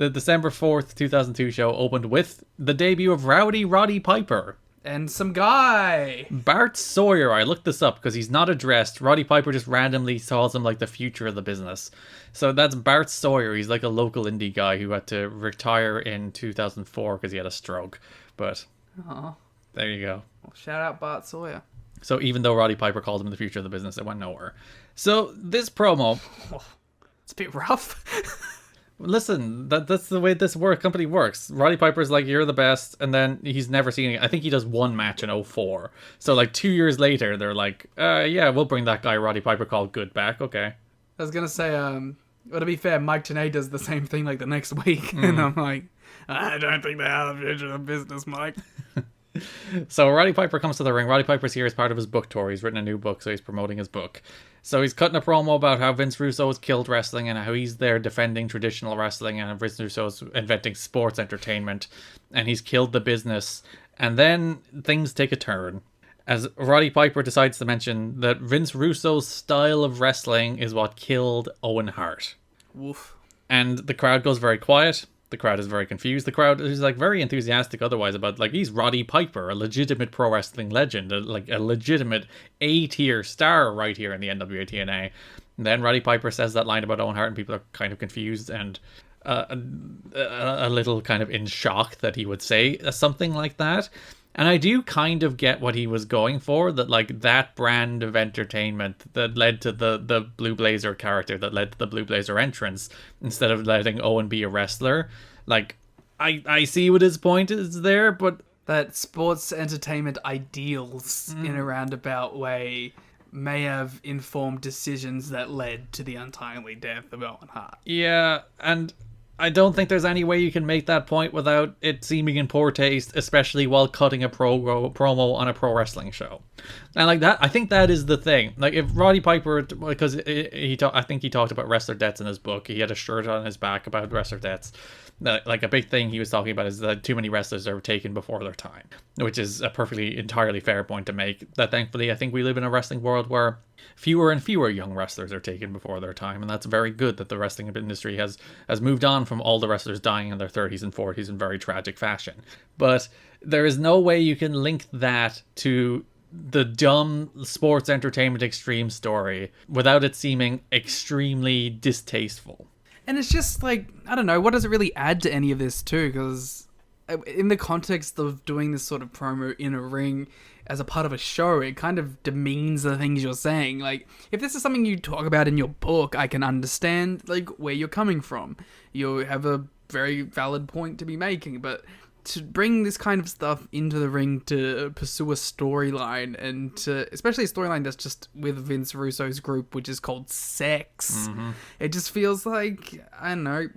The December 4th, 2002 show opened with the debut of Roddy Piper. And some guy. Bart Sawyer. I looked this up because he's not addressed. Roddy Piper just randomly calls him like the future of the business. So that's Bart Sawyer. He's like a local indie guy who had to retire in 2004 because he had a stroke. But there you go. Well, shout out Bart Sawyer. So even though Roddy Piper called him the future of the business, it went nowhere. So this promo... It's a bit rough. Listen, that's the way this company works. Roddy Piper's like, you're the best, and then he's never seen it. I think he does one match in 2004. So like 2 years later, they're like, yeah, we'll bring that guy Roddy Piper called good back. Okay. I was going to say, well, to be fair, Mike Tenay does the same thing like the next week. And I'm like, I don't think they have the future of the business, Mike. So Roddy Piper comes to the ring. Roddy Piper's here as part of his book tour. He's written a new book, so he's promoting his book. So he's cutting a promo about how Vince Russo has killed wrestling and how he's there defending traditional wrestling, and Vince Russo's inventing sports entertainment, and he's killed the business. And then things take a turn as Roddy Piper decides to mention that Vince Russo's style of wrestling is what killed Owen Hart. Woof. And the crowd goes very quiet. The crowd is very confused. The crowd is like very enthusiastic otherwise about, like, he's Roddy Piper, a legitimate pro wrestling legend, a legitimate A-tier star right here in the NWA-TNA. And then Roddy Piper says that line about Owen Hart and people are kind of confused and a little kind of in shock that he would say something like that. And I do kind of get what he was going for, that like that brand of entertainment that led to the Blue Blazer character, that led to the Blue Blazer entrance, instead of letting Owen be a wrestler. Like, I see what his point is there, but... That sports entertainment ideals in a roundabout way may have informed decisions that led to the untimely death of Owen Hart. Yeah, and... I don't think there's any way you can make that point without it seeming in poor taste, especially while cutting a promo on a pro wrestling show. And like that, I think that is the thing. Like if Roddy Piper, because I think he talked about wrestler deaths in his book. He had a shirt on his back about wrestler deaths. Like a big thing he was talking about is that too many wrestlers are taken before their time, which is a perfectly entirely fair point to make. That thankfully, I think we live in a wrestling world where fewer and fewer young wrestlers are taken before their time, and that's very good that the wrestling industry has moved on from all the wrestlers dying in their 30s and 40s in very tragic fashion. But there is no way you can link that to the dumb sports entertainment extreme story without it seeming extremely distasteful. And it's just like, I don't know, what does it really add to any of this too? Because in the context of doing this sort of promo in a ring as a part of a show, it kind of demeans the things you're saying. Like, if this is something you talk about in your book, I can understand, like, where you're coming from. You have a very valid point to be making, but to bring this kind of stuff into the ring to pursue a storyline, and to, especially a storyline that's just with Vince Russo's group, which is called Sex, it just feels like, I don't know,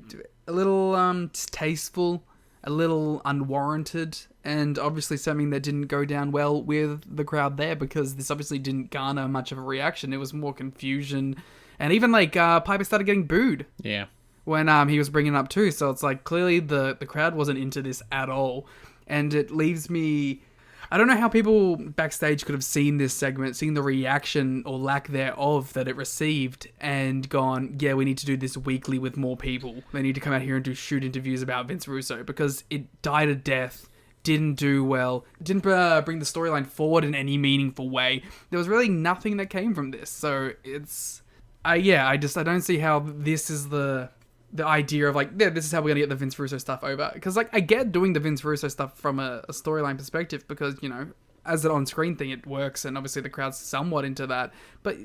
a little distasteful, a little unwarranted, and obviously something that didn't go down well with the crowd there, because this obviously didn't garner much of a reaction. It was more confusion, and even like Piper started getting booed. Yeah. When he was bringing it up too, so it's like clearly the crowd wasn't into this at all, and it leaves me. I don't know how people backstage could have seen this segment, seen the reaction or lack thereof that it received, and gone, yeah, we need to do this weekly with more people. They need to come out here and do shoot interviews about Vince Russo, because it died a death, didn't do well, didn't bring the storyline forward in any meaningful way. There was really nothing that came from this, so it's. I don't see how this is the idea of like, yeah, this is how we're gonna get the Vince Russo stuff over. Because like, I get doing the Vince Russo stuff from a storyline perspective, because, you know, as an on-screen thing, it works, and obviously the crowd's somewhat into that. But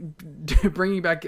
bringing back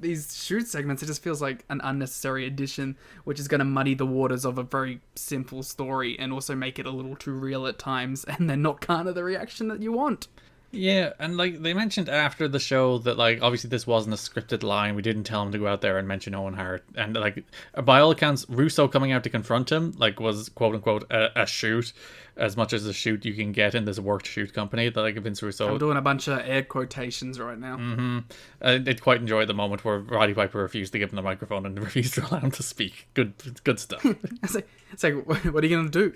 these shoot segments, it just feels like an unnecessary addition, which is gonna muddy the waters of a very simple story, and also make it a little too real at times, and then not garner the reaction that you want. Yeah, and like they mentioned after the show that like obviously this wasn't a scripted line. We didn't tell him to go out there and mention Owen Hart, and like by all accounts, Russo coming out to confront him like was quote unquote a shoot, as much as a shoot you can get in this worked shoot company. That like Vince Russo. I'm doing a bunch of air quotations right now. I did quite enjoy the moment where Roddy Piper refused to give him the microphone and refused to allow him to speak. Good stuff. It's like, what are you gonna do?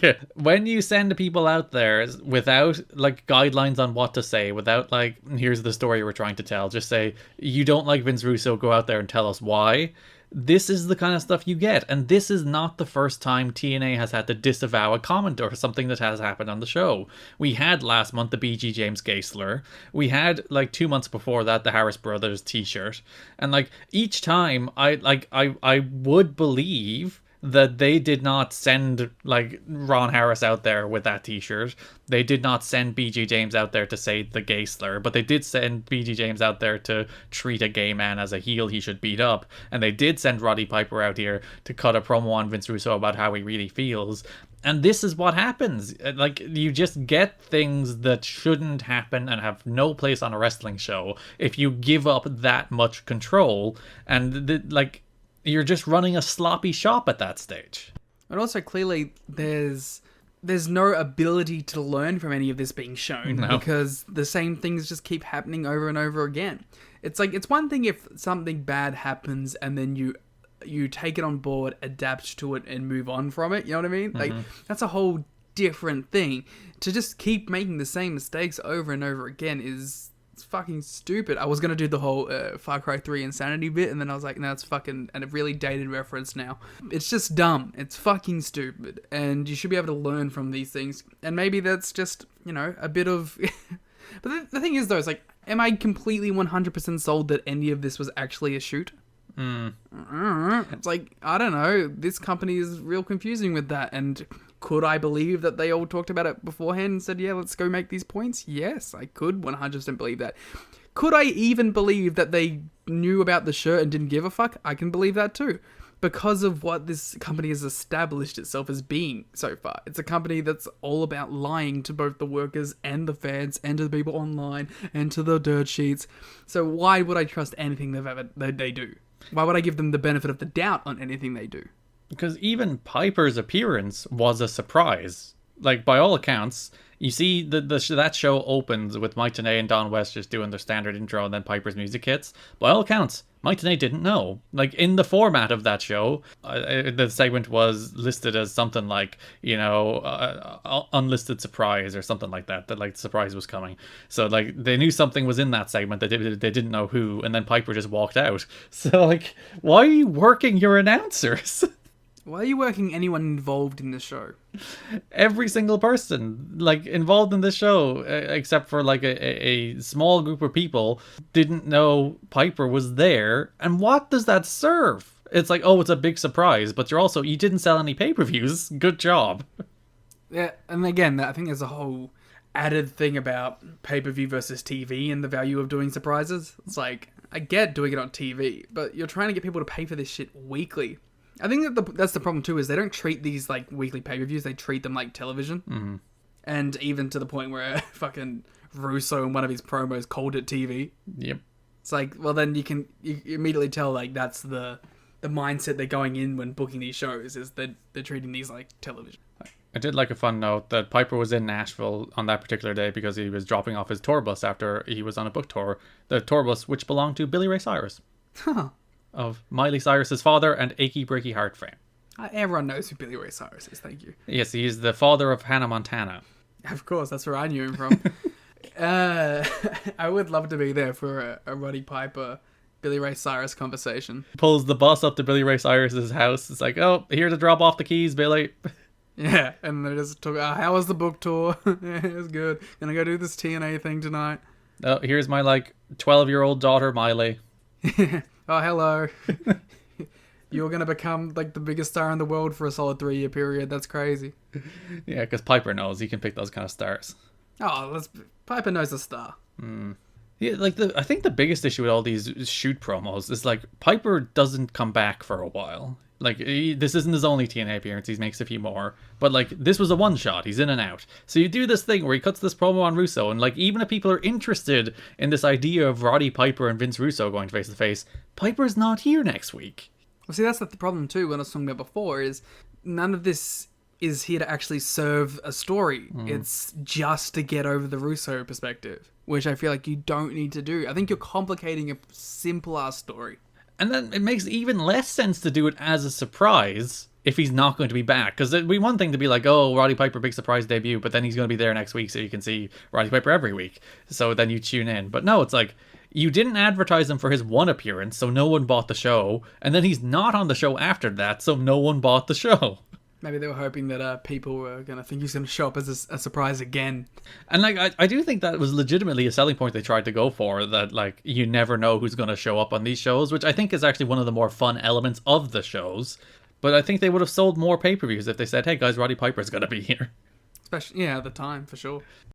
Yeah, when you send people out there without like guidelines on what to say, without like, here's the story we're trying to tell, just say you don't like Vince Russo, go out there and tell us why. this is the kind of stuff you get. And this is not the first time TNA has had to disavow a comment or something that has happened on the show. We had last month the BG James gay slur. We had, like, 2 months before that, the Harris Brothers t-shirt. And, like, each time I would believe that they did not send, like, Ron Harris out there with that t-shirt. They did not send BG James out there to say the gay slur, but they did send BG James out there to treat a gay man as a heel he should beat up. And they did send Roddy Piper out here to cut a promo on Vince Russo about how he really feels. And this is what happens. Like, you just get things that shouldn't happen and have no place on a wrestling show if you give up that much control. And, like, you're just running a sloppy shop at that stage. And also, clearly, there's no ability to learn from any of this being shown, because the same things just keep happening over and over again. It's like, it's one thing if something bad happens and then you take it on board, adapt to it, and move on from it. You know what I mean? Like, that's a whole different thing. To just keep making the same mistakes over and over again is fucking stupid. I was gonna do the whole Far Cry 3 insanity bit, and then I was like, no, it's fucking a really dated reference now. It's just dumb. It's fucking stupid, and you should be able to learn from these things. And maybe that's just, you know, a bit of... But the thing is, though, it's like, am I completely 100% sold that any of this was actually a shoot? It's like, I don't know. This company is real confusing with that, and could I believe that they all talked about it beforehand and said, yeah, let's go make these points? Yes, I could 100% believe that. Could I even believe that they knew about the shirt and didn't give a fuck? I can believe that too. Because of what this company has established itself as being so far. It's a company that's all about lying to both the workers and the fans and to the people online and to the dirt sheets. So why would I trust anything they do? Why would I give them the benefit of the doubt on anything they do? Because even Piper's appearance was a surprise. Like, by all accounts, you see that show opens with Mike Tenay and Don West just doing their standard intro, and then Piper's music hits. By all accounts, Mike Tenay didn't know. Like, in the format of that show, the segment was listed as something like, you know, unlisted surprise or something like that. That, like, the surprise was coming. So, like, they knew something was in that segment. They didn't know who, and then Piper just walked out. So, like, why are you working your announcers? Why are you working anyone involved in the show? Every single person, like, involved in this show, except for, like, a small group of people, didn't know Piper was there. And what does that serve? It's like, oh, it's a big surprise, but you didn't sell any pay-per-views. Good job. Yeah, and again, I think there's a whole added thing about pay-per-view versus TV and the value of doing surprises. It's like, I get doing it on TV, but you're trying to get people to pay for this shit weekly. I think that that's the problem too, is they don't treat these like weekly pay-per-views, they treat them like television. Mm-hmm. And even to the point where fucking Russo in one of his promos called it TV. Yep. It's like, well, then you immediately tell, like, that's the mindset they're going in when booking these shows, is that they're treating these like television. I did like a fun note that Piper was in Nashville on that particular day because he was dropping off his tour bus after he was on a book tour. The tour bus, which belonged to Billy Ray Cyrus. Huh. Of Miley Cyrus's father and Achy Breaky Heart fame. Everyone knows who Billy Ray Cyrus is, thank you. Yes, he is the father of Hannah Montana. Of course, that's where I knew him from. I would love to be there for a Roddy Piper, Billy Ray Cyrus conversation. Pulls the bus up to Billy Ray Cyrus's house. It's like, oh, here to drop off the keys, Billy. Yeah, and they just talk, how was the book tour? Yeah, it was good. Gonna go do this TNA thing tonight. Oh, here's my, like, 12-year-old daughter, Miley. Oh, hello. You're going to become, like, the biggest star in the world for a solid 3-year period. That's crazy. Yeah, because Piper knows he can pick those kind of stars. Oh, Piper knows a star. Yeah, like, I think the biggest issue with all these shoot promos is, like, Piper doesn't come back for a while. Like, this isn't his only TNA appearance, he makes a few more. But, like, this was a one-shot, he's in and out. So you do this thing where he cuts this promo on Russo, and, like, even if people are interested in this idea of Roddy Piper and Vince Russo going face-to-face, Piper's not here next week. Well, see, that's the problem, too, what I was talking about before, is none of this is here to actually serve a story. It's just to get over the Russo perspective, which I feel like you don't need to do. I think you're complicating a simple-ass story. And then it makes even less sense to do it as a surprise if he's not going to be back. Because it'd be one thing to be like, oh, Roddy Piper, big surprise debut, but then he's going to be there next week, so you can see Roddy Piper every week. So then you tune in. But no, it's like, You didn't advertise him for his one appearance, so no one bought the show, and then he's not on the show after that, so no one bought the show. Maybe they were hoping that people were going to think he's going to show up as a surprise again. And like I do think that was legitimately a selling point they tried to go for, that like you never know who's going to show up on these shows, which I think is actually one of the more fun elements of the shows. But I think they would have sold more pay-per-views if they said, hey guys, Roddy Piper's going to be here. Especially, yeah, at the time, for sure.